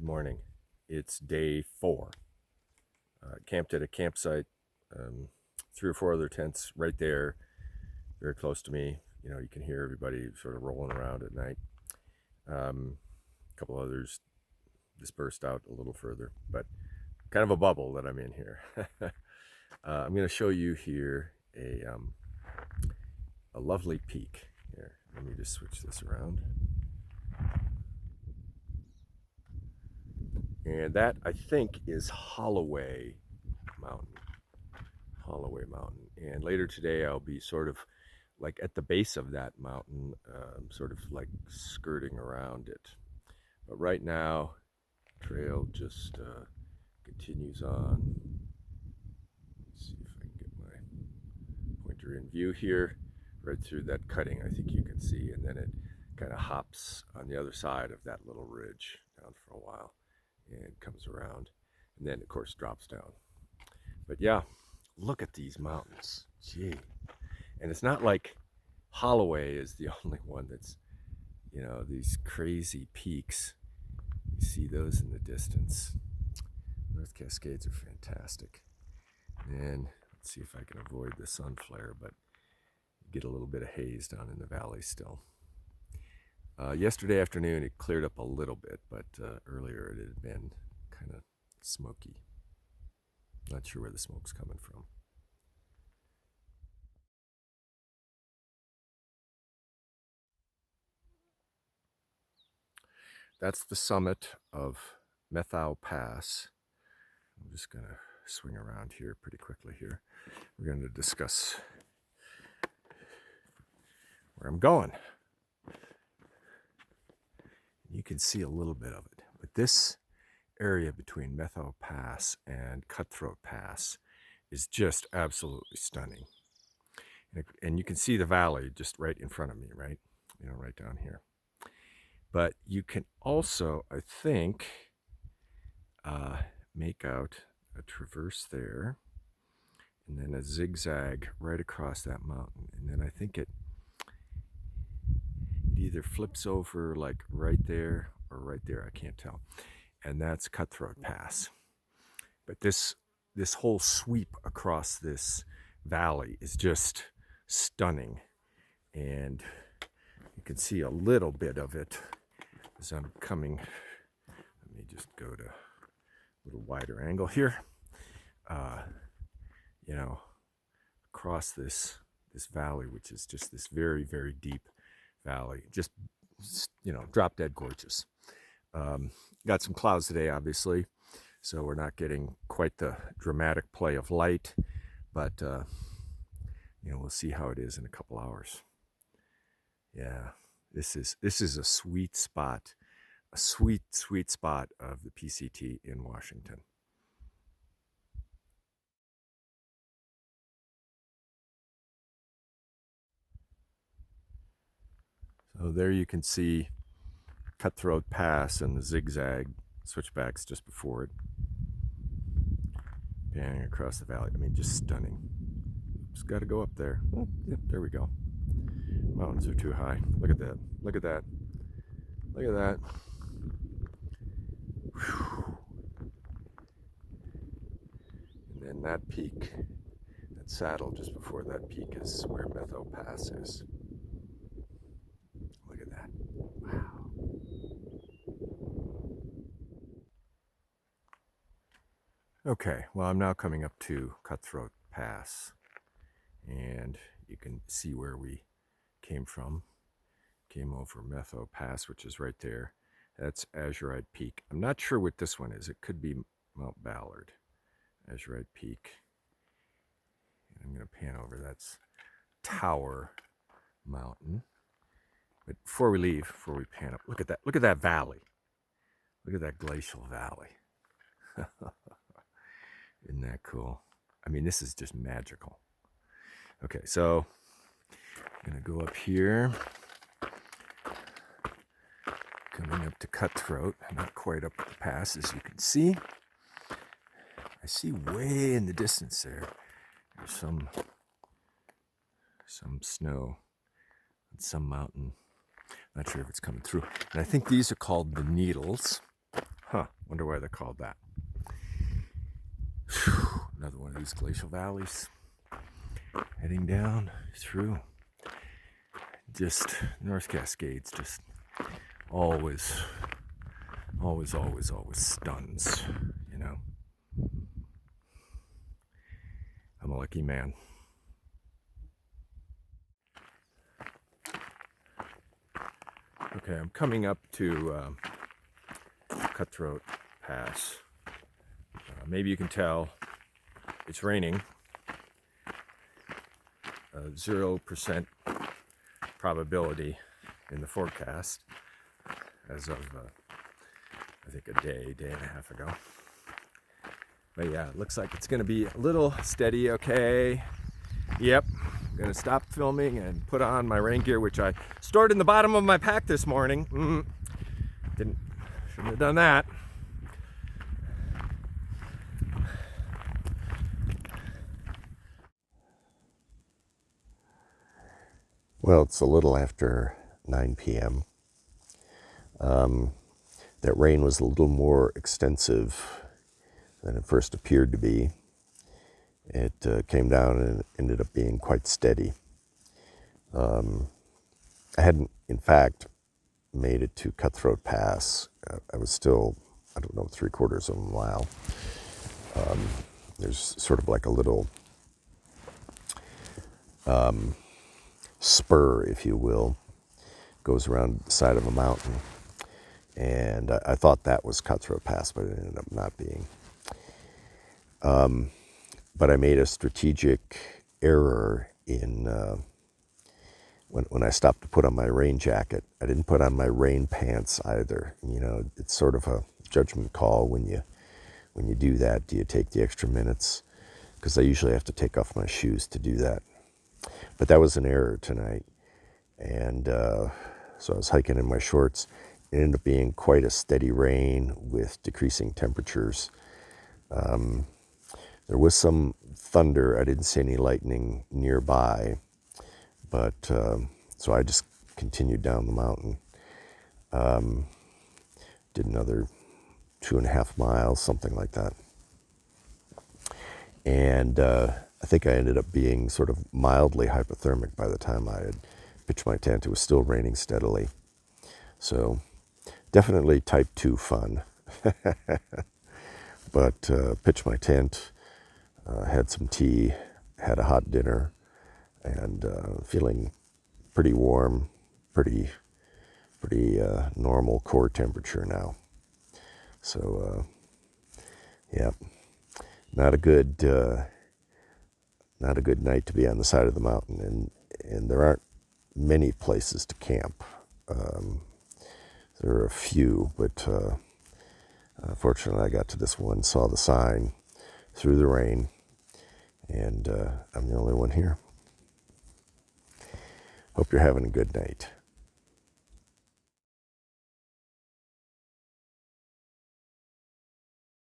Good morning. It's day 4. Camped at a campsite, 3 or 4 other tents right there, very close to me. You know, you can hear everybody sort of rolling around at night. A couple others dispersed out a little further, but kind of a bubble that I'm in here. I'm going to show you here a lovely peak. Here, let me just switch this around. And that, I think, is Holloway Mountain. Holloway Mountain. And later today, I'll be sort of like at the base of that mountain, sort of like skirting around it. But right now, trail just continues on. Let's see if I can get my pointer in view here, right through that cutting, I think you can see. And then it kind of hops on the other side of that little ridge down for a while. And comes around, and then of course drops down. But yeah, look at these mountains. Gee. And it's not like Holloway is the only one that's, you know, these crazy peaks. You see those in the distance. North Cascades are fantastic. And let's see if I can avoid the sun flare, but get a little bit of haze down in the valley still. Yesterday afternoon it cleared up a little bit, but earlier it had been kind of smoky. Not sure where the smoke's coming from. That's the summit of Methau Pass. I'm just going to swing around here pretty quickly here. We're going to discuss where I'm going. You can see a little bit of it, but this area between Methau Pass and Cutthroat Pass is just absolutely stunning. And you can see the valley just right in front of me, right? You know, right down here. But you can also, I think, make out a traverse there, and then a zigzag right across that mountain. And then I think it either flips over like right there or right there, I can't tell. And that's Cutthroat Pass. But this whole sweep across this valley is just stunning. And you can see a little bit of it as I'm coming. Let me just go to a little wider angle here. You know, across this valley, which is just this very, very deep valley, just, you know, drop dead gorgeous. Got some clouds today, obviously, so we're not getting quite the dramatic play of light, but you know, we'll see how it is in a couple hours. Yeah, this is a sweet spot, a sweet spot of the PCT in Washington. So there you can see Cutthroat Pass and the zigzag switchbacks just before it, panning across the valley. I mean, just stunning. Just got to go up there. Oh, yep, there we go. Mountains are too high. Look at that. Look at that. Look at that. Whew. And then that peak, that saddle just before that peak is where Methau Pass is. Look at that. Wow. Okay, well, I'm now coming up to Cutthroat Pass, and you can see where we came from. Came over Methau Pass, which is right there. That's Azurite Peak. I'm not sure what this one is. It could be Mount Ballard. Azurite Peak. And I'm going to pan over. That's Tower Mountain. But before we leave, before we pan up, look at that. Look at that valley. Look at that glacial valley. Isn't that cool? I mean, this is just magical. Okay, so I'm going to go up here. Coming up to Cutthroat, not quite up the pass, as you can see. I see way in the distance there. There's some snow on some mountain. Not sure if it's coming through. And I think these are called the Needles. Huh. Wonder why they're called that. Another one of these glacial valleys. Heading down through just North Cascades, just always stuns, you know. I'm a lucky man. Okay, I'm coming up to Cutthroat Pass. Maybe you can tell it's raining. 0% probability in the forecast as of I think a day and a half ago. But yeah, it looks like it's gonna be a little steady. Okay, yep, I'm gonna stop filming and put on my rain gear, which I stored in the bottom of my pack this morning. Shouldn't have done that. Well, it's a little after 9 p.m. That rain was a little more extensive than it first appeared to be. It came down and ended up being quite steady. I hadn't, in fact, made it to Cutthroat Pass. I was still, I don't know, 3/4 of a mile. There's sort of like a little spur, if you will, goes around the side of a mountain. And I thought that was Cutthroat Pass, but it ended up not being. But I made a strategic error in when I stopped to put on my rain jacket. I didn't put on my rain pants either. You know, it's sort of a judgment call when you do that. Do you take the extra minutes? Because I usually have to take off my shoes to do that. But that was an error tonight. And so I was hiking in my shorts. It ended up being quite a steady rain with decreasing temperatures. There was some thunder. I didn't see any lightning nearby. But so I just continued down the mountain. Did another 2.5 miles, something like that. And I think I ended up being sort of mildly hypothermic by the time I had pitched my tent. It was still raining steadily. So definitely type 2 fun. But pitched my tent, had some tea, had a hot dinner, and feeling pretty warm, pretty normal core temperature now. So yeah, not a good night to be on the side of the mountain, and there aren't many places to camp. There are a few, but fortunately I got to this one, saw the sign through the rain, and I'm the only one here. Hope you're having a good night.